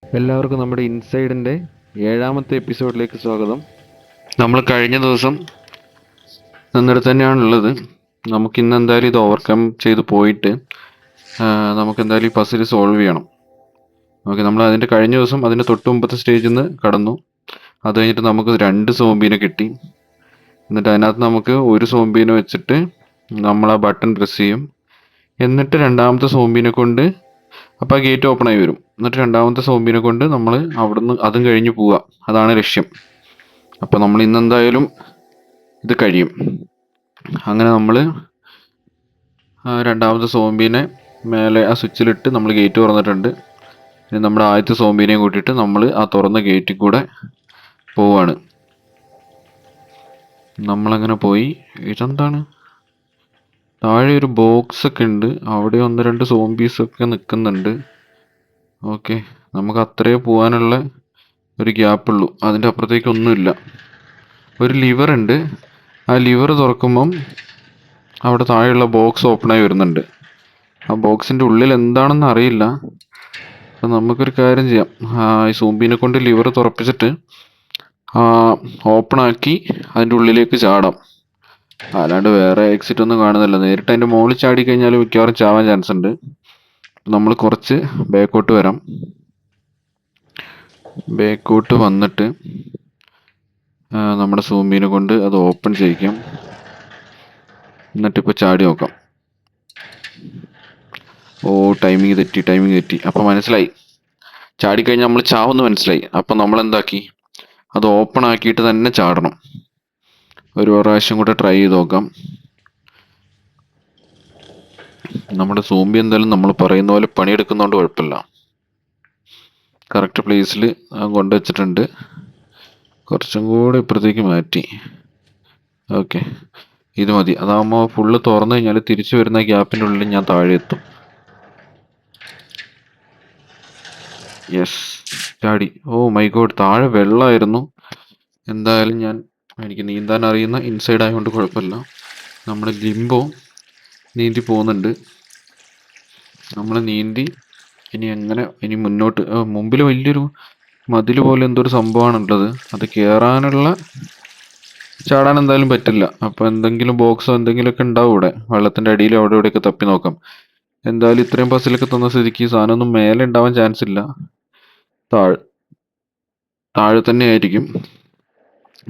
എല്ലാവർക്കും നമ്മുടെ ഇൻസൈഡിൻ്റെ 7ാമത്തെ എപ്പിസോഡിലേക്ക് സ്വാഗതം. നമ്മൾ കഴിഞ്ഞ ദിവസം നിന്നിടത്ത് തന്നെയാണുള്ളത്. നമുക്കിന്ന് എന്തായാലും ഇത് ഓവർകം ചെയ്ത് പോയിട്ട് നമുക്കെന്തായാലും ഈ പസിൽ സോൾവ് ചെയ്യണം. ഓക്കെ, നമ്മൾ അതിൻ്റെ കഴിഞ്ഞ ദിവസം അതിൻ്റെ തൊട്ട് മുമ്പത്തെ സ്റ്റേജിൽ നിന്ന് കടന്നു. അത് കഴിഞ്ഞിട്ട് നമുക്ക് 2 സോംബീനെ കിട്ടി. എന്നിട്ട് അതിനകത്ത് നമുക്ക് ഒരു സോംബീനെ വെച്ചിട്ട് നമ്മൾ ആ ബട്ടൺ പ്രസ് ചെയ്യും. എന്നിട്ട് രണ്ടാമത്തെ സോംബീനെ കൊണ്ട് അപ്പോൾ ആ ഗേറ്റ് ഓപ്പൺ ആയി വരും. എന്നിട്ട് രണ്ടാമത്തെ സോംബീനെ കൊണ്ട് നമ്മൾ അവിടുന്ന് അതും കഴിഞ്ഞ് പോവുക. അതാണ് ലക്ഷ്യം. അപ്പോൾ നമ്മൾ ഇന്നെന്തായാലും ഇത് കഴിയും. അങ്ങനെ നമ്മൾ രണ്ടാമത്തെ സോംബീനെ മേലെ ആ സ്വിച്ചിലിട്ട് നമ്മൾ ഗേറ്റ് തുറന്നിട്ടുണ്ട്. ഇനി നമ്മുടെ ആദ്യത്തെ സോംബീനെയും കൂട്ടിയിട്ട് നമ്മൾ ആ തുറന്ന ഗേറ്റിൽ കൂടെ പോവാണ്. നമ്മളങ്ങനെ പോയി. ഇതെന്താണ്, താഴെ ഒരു ബോക്സ് ഒക്കെ ഉണ്ട്. അവിടെ 1-2 സോംബീസൊക്കെ നിൽക്കുന്നുണ്ട്. ഓക്കെ, നമുക്ക് അത്രേ പോകാനുള്ള ഒരു ഗ്യാപ്പുള്ളൂ. അതിൻ്റെ അപ്പുറത്തേക്കൊന്നുമില്ല. ഒരു ലിവർ ഉണ്ട്. ആ ലിവർ തുറക്കുമ്പം അവിടെ താഴെയുള്ള ബോക്സ് ഓപ്പണായി വരുന്നുണ്ട്. ആ ബോക്സിൻ്റെ ഉള്ളിൽ എന്താണെന്ന് അറിയില്ല. അപ്പം നമുക്കൊരു കാര്യം ചെയ്യാം. ഈ സോംബീനെ കൊണ്ട് ലിവർ തുറപ്പിച്ചിട്ട് ഓപ്പണാക്കി അതിൻ്റെ ഉള്ളിലേക്ക് ചാടാം. അല്ലാണ്ട് വേറെ എക്സിറ്റ് ഒന്നും കാണുന്നില്ല. നേരിട്ട് അതിൻ്റെ മുകളിൽ ചാടി കഴിഞ്ഞാൽ മിക്കവാറും ചാവാൻ ചാൻസ് ഉണ്ട്. നമ്മൾ കുറച്ച് ബാക്കോട്ട് വരാം. ബാക്കോട്ട് വന്നിട്ട് നമ്മുടെ സൂംബീനെ കൊണ്ട് അത് ഓപ്പൺ ചെയ്യിക്കാം. എന്നിട്ടിപ്പോൾ ചാടി നോക്കാം. ഓ, ടൈമിങ് തെറ്റി. അപ്പോൾ മനസ്സിലായി, ചാടിക്കഴിഞ്ഞാൽ നമ്മൾ ചാവെന്ന് മനസ്സിലായി. അപ്പം നമ്മൾ എന്താക്കി, അത് ഓപ്പൺ ആക്കിയിട്ട് തന്നെ ചാടണം. ഒരു പ്രാവശ്യം കൂടെ ട്രൈ ചെയ്ത് നോക്കാം. നമ്മുടെ സൂംബി എന്തായാലും നമ്മൾ പറയുന്ന പോലെ പണിയെടുക്കുന്നതുകൊണ്ട് കുഴപ്പമില്ല. കറക്റ്റ് പ്ലേസിൽ കൊണ്ടുവച്ചിട്ടുണ്ട്. കുറച്ചും കൂടെ ഇപ്പുറത്തേക്ക് മാറ്റി. ഓക്കെ, ഇത് മതി. അതാകുമ്പോൾ ഫുള്ള് തുറന്നു കഴിഞ്ഞാൽ തിരിച്ചു വരുന്ന ഗ്യാപ്പിൻ്റെ ഉള്ളിൽ ഞാൻ താഴെ എത്തും. യെസ്, ചാടി. ഓ മൈ ഗോഡ്, താഴെ വെള്ളമായിരുന്നു. എന്തായാലും എനിക്ക് നീന്താൻ അറിയുന്ന ഇൻസൈഡ് ആയതുകൊണ്ട് കുഴപ്പമില്ല. നമ്മുടെ ലിംബോ നീന്തി പോകുന്നുണ്ട്. നമ്മൾ നീന്തി ഇനി മുന്നോട്ട്. മുമ്പിൽ വലിയൊരു മതിൽ പോലെ എന്തൊരു സംഭവമാണുള്ളത്. അത് കയറാനുള്ള ചാടാൻ എന്തായാലും പറ്റില്ല. അപ്പോൾ എന്തെങ്കിലും ബോക്സോ എന്തെങ്കിലുമൊക്കെ ഉണ്ടാവും ഇവിടെ. വെള്ളത്തിൻ്റെ അടിയിൽ അവിടെ ഇവിടെയൊക്കെ തപ്പി നോക്കാം. എന്തായാലും ഇത്രയും പസിലൊക്കെ തന്ന സ്ഥിതിക്ക് ഈ സാധനമൊന്നും മേലെ ഉണ്ടാവാൻ ചാൻസ് ഇല്ല. താഴെ തന്നെ ആയിരിക്കും.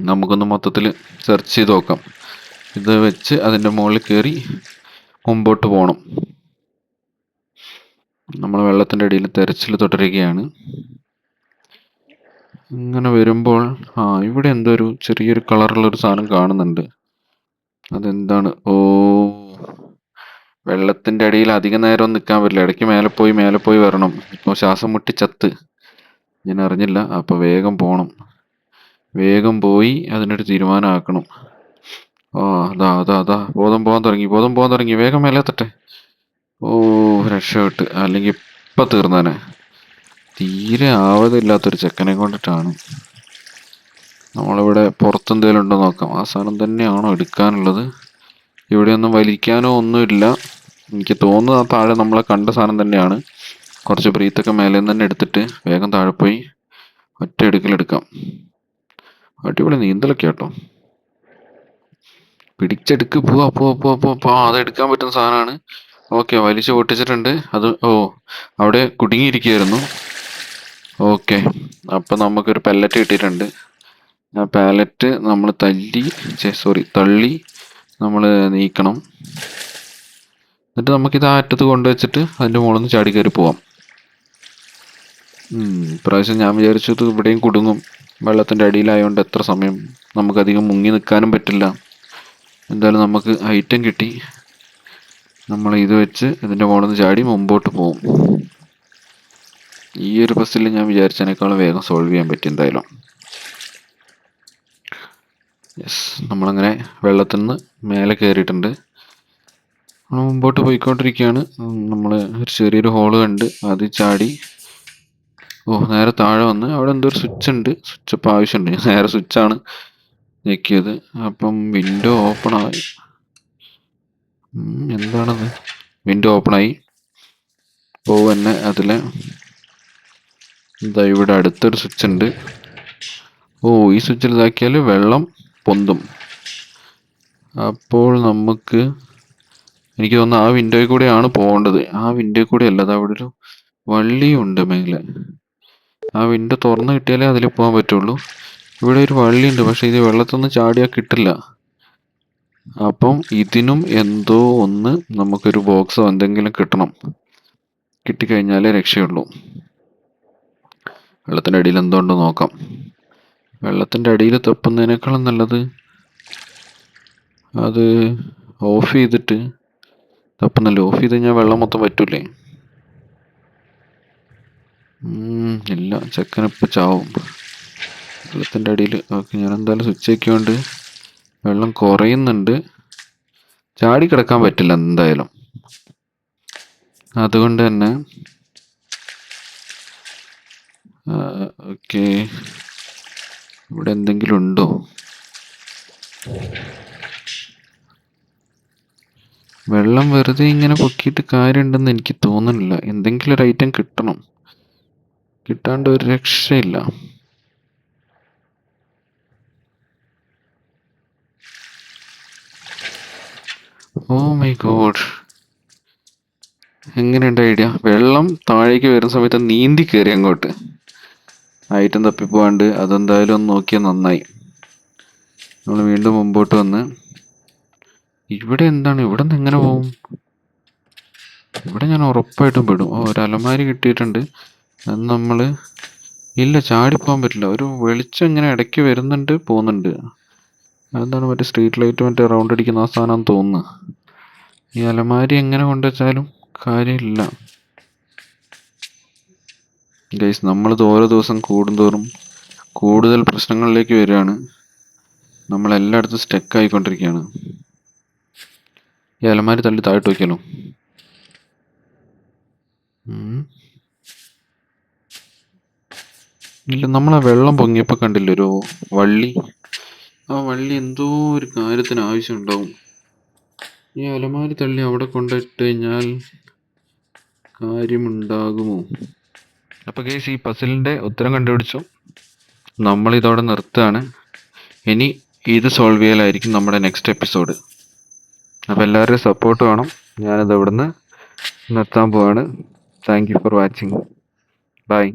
നമുക്കൊന്ന് മൊത്തത്തിൽ സെർച്ച് ചെയ്ത് നോക്കാം. ഇത് വെച്ച് അതിൻ്റെ മുകളിൽ കയറി മുമ്പോട്ട് പോകണം. നമ്മൾ വെള്ളത്തിൻ്റെ അടിയിൽ തെരച്ചിൽ തുടരുകയാണ്. ഇങ്ങനെ വരുമ്പോൾ ഇവിടെ എന്തോ ഒരു ചെറിയൊരു കളറുള്ളൊരു സാധനം കാണുന്നുണ്ട്. അതെന്താണ്? ഓ, വെള്ളത്തിൻ്റെ അടിയിൽ അധികം നേരം നിൽക്കാൻ പറ്റില്ല. ഇടയ്ക്ക് മേലെ പോയി വരണം. ഇപ്പോൾ ശ്വാസം മുട്ടി ചത്ത്. ഞാൻ അറിഞ്ഞില്ല. അപ്പോൾ വേഗം പോകണം. വേഗം പോയി അതിനൊരു തീരുമാനമാക്കണം. അതാ ബോധം പോകാൻ തുടങ്ങി. വേഗം മേലെത്തട്ടെ. ഓ, രക്ഷപ്പെട്ട്. അല്ലെങ്കിൽ ഇപ്പം തീർന്നാനെ. തീരെ ആവതില്ലാത്തൊരു ചെക്കനെ കൊണ്ടിട്ടാണ്. നമ്മളിവിടെ പുറത്തെന്തെങ്കിലും ഉണ്ടോ നോക്കാം. ആ സാധനം തന്നെയാണോ എടുക്കാനുള്ളത്? ഇവിടെയൊന്നും വലിക്കാനോ ഒന്നുമില്ല. എനിക്ക് തോന്നുന്നത് ആ താഴെ നമ്മളെ കണ്ട സാധനം തന്നെയാണ്. കുറച്ച് ബ്രീത്തൊക്കെ മേലെ നിന്ന് തന്നെ എടുത്തിട്ട് വേഗം താഴെ പോയി ഒറ്റ എടുക്കലെടുക്കാം. അടിപൊളി നീന്തലൊക്കെ കേട്ടോ. പിടിച്ചെടുക്ക്. പോവാ. അതെടുക്കാൻ പറ്റുന്ന സാധനമാണ്. ഓക്കെ, വലിച്ചു പൊട്ടിച്ചിട്ടുണ്ട്. അത് അവിടെ കുടുങ്ങിയിരിക്കുകയായിരുന്നു. ഓക്കെ, അപ്പം നമുക്കൊരു പെല്ലറ്റ് കിട്ടിയിട്ടുണ്ട്. ആ പാലറ്റ് നമ്മൾ തള്ളി നമ്മൾ നീക്കണം. എന്നിട്ട് നമുക്കിത് ആ അറ്റത്ത് കൊണ്ടുവച്ചിട്ട് അതിൻ്റെ മുകളിൽ നിന്ന് ചാടി കയറി പോവാം. ഇപ്രാവശ്യം ഞാൻ വിചാരിച്ചത് ഇവിടെയും കുടുങ്ങും. വെള്ളത്തിൻ്റെ അടിയിലായതുകൊണ്ട് എത്ര സമയം നമുക്കധികം മുങ്ങി നിൽക്കാനും പറ്റില്ല. എന്തായാലും നമുക്ക് ഐറ്റം കിട്ടി. നമ്മൾ ഇത് വെച്ച് ഇതിൻ്റെ മുകളിൽ നിന്ന് ചാടി മുമ്പോട്ട് പോകും. ഈ ഒരു പസിൽ ഞാൻ വിചാരിച്ചതിനേക്കാളും വേഗം സോൾവ് ചെയ്യാൻ പറ്റി എന്തായാലും. യെസ്, നമ്മളങ്ങനെ വെള്ളത്തിൽ നിന്ന് മേലെ കയറിയിട്ടുണ്ട്. മുമ്പോട്ട് പോയിക്കൊണ്ടിരിക്കുകയാണ്. നമ്മൾ ഒരു ചെറിയൊരു ഹോള് കണ്ട് അതിൽ ചാടി നേരെ താഴെ വന്ന് അവിടെ എന്തോ ഒരു സ്വിച്ച് ഉണ്ട്. സ്വിച്ച് ഇപ്പോൾ ആവശ്യമുണ്ട്. ഞാൻ നേരെ സ്വിച്ചാണ് ഞെക്കിയത്. അപ്പം വിൻഡോ ഓപ്പണായി. എന്താണത്? വിൻഡോ ഓപ്പണായി. തന്നെ അതിൽ ഇതാ ഇവിടെ അടുത്തൊരു സ്വിച്ച് ഉണ്ട്. ഓ, ഈ സ്വിച്ചിൽ ഇതാക്കിയാൽ വെള്ളം പൊന്തും. അപ്പോൾ നമുക്ക്, എനിക്ക് തോന്നുന്നു ആ വിൻഡോയിൽ കൂടെയാണ് പോകേണ്ടത്. ആ വിൻഡോയിൽ കൂടെ അല്ല, അത് അവിടെ ഒരു വള്ളിയുണ്ട് മേലെ. ആ വിൻഡോ തുറന്നു കിട്ടിയാലേ അതിൽ പോകാൻ പറ്റുള്ളൂ. ഇവിടെ ഒരു വള്ളിയുണ്ട്, പക്ഷെ ഇത് വെള്ളത്തൊന്നും ചാടിയാൽ കിട്ടില്ല. അപ്പം ഇതിനും എന്തോ ഒന്ന് നമുക്കൊരു ബോക്സോ എന്തെങ്കിലും കിട്ടണം. കിട്ടിക്കഴിഞ്ഞാലേ രക്ഷയുള്ളൂ. വെള്ളത്തിൻ്റെ അടിയിൽ എന്തോ ഉണ്ടോ നോക്കാം. വെള്ളത്തിൻ്റെ അടിയിൽ തപ്പുന്നതിനേക്കാളും നല്ലത് അത് ഓഫ് ചെയ്തിട്ട് തപ്പുന്നല്ലേ. ഓഫ് ചെയ്ത് കഴിഞ്ഞാൽ വെള്ളം മൊത്തം പറ്റൂലേ? ഇല്ല, ചെക്കനിപ്പോൾ ചാവും വെള്ളത്തിൻ്റെ അടിയിൽ. ഓക്കെ, ഞാൻ എന്തായാലും സ്വിച്ച് ആക്കിയോണ്ട് വെള്ളം കുറയുന്നുണ്ട്. ചാടി കിടക്കാൻ പറ്റില്ല എന്തായാലും. അതുകൊണ്ട് തന്നെ ഓക്കെ, ഇവിടെ എന്തെങ്കിലും ഉണ്ടോ? വെള്ളം വെറുതെ ഇങ്ങനെ പൊക്കിയിട്ട് കാര്യമുണ്ടെന്ന് എനിക്ക് തോന്നുന്നില്ല. എന്തെങ്കിലും ഒരു ഐറ്റം കിട്ടണം. കിട്ടാണ്ട് ഒരു രക്ഷയില്ല. ഓ മൈ ഗോഡ്, എങ്ങനെയുണ്ട് ഐഡിയ? വെള്ളം താഴേക്ക് വരുന്ന സമയത്ത് നീന്തി കയറി അങ്ങോട്ട്. ഐറ്റം തപ്പിപ്പോവാണ്ട് അതെന്തായാലും ഒന്ന് നോക്കിയാൽ നന്നായി. നമ്മൾ വീണ്ടും മുമ്പോട്ട് വന്ന് ഇവിടെ എന്താണ്? ഇവിടെ നിന്ന് എങ്ങനെ പോവും? ഇവിടെ ഞാൻ ഉറപ്പായിട്ടും പെടും. ഓ, ഒരു അലമാരി കിട്ടിയിട്ടുണ്ട്. അത് നമ്മൾ, ഇല്ല, ചാടിപ്പോകാൻ പറ്റില്ല. ഒരു വെളിച്ചം ഇങ്ങനെ ഇടയ്ക്ക് വരുന്നുണ്ട്, പോകുന്നുണ്ട്. അതെന്താണ്? മറ്റേ സ്ട്രീറ്റ് ലൈറ്റ് മറ്റേ റൗണ്ട് അടിക്കുന്ന ആ സാധനം തോന്നുന്നു. ഈ അലമാരി എങ്ങനെ കൊണ്ടുവച്ചാലും കാര്യമില്ല. ഗൈസ്, നമ്മളിത് ഓരോ ദിവസം കൂടുന്തോറും കൂടുതൽ പ്രശ്നങ്ങളിലേക്ക് വരികയാണ്. നമ്മളെല്ലായിടത്തും സ്റ്റക്ക് ആയിക്കൊണ്ടിരിക്കുകയാണ്. ഈ അലമാരി തള്ളി താഴോട്ട് വയ്ക്കാലോ. ഇല്ല, നമ്മളാ വെള്ളം പൊങ്ങിയപ്പോൾ കണ്ടില്ല ഒരു വള്ളി? ആ വള്ളി എന്തോ ഒരു കാര്യത്തിന് ആവശ്യമുണ്ടാവും. ഈ അലമാരി തള്ളി അവിടെ കൊണ്ടിട്ട് കഴിഞ്ഞാൽ കാര്യമുണ്ടാകുമോ? അപ്പോൾ ഗൈസ്, ഈ പസിലിൻ്റെ ഉത്തരം കണ്ടുപിടിച്ചു. നമ്മളിതോടെ നിർത്തുകയാണ്. ഇനി ഇത് സോൾവ് ചെയ്യലായിരിക്കും നമ്മുടെ നെക്സ്റ്റ് എപ്പിസോഡ്. അപ്പോൾ എല്ലാവരുടെയും സപ്പോർട്ട് വേണം. ഞാനിത് ഇവിടുന്ന് നിർത്താൻ പോവാണ്. Thank you for watching. By.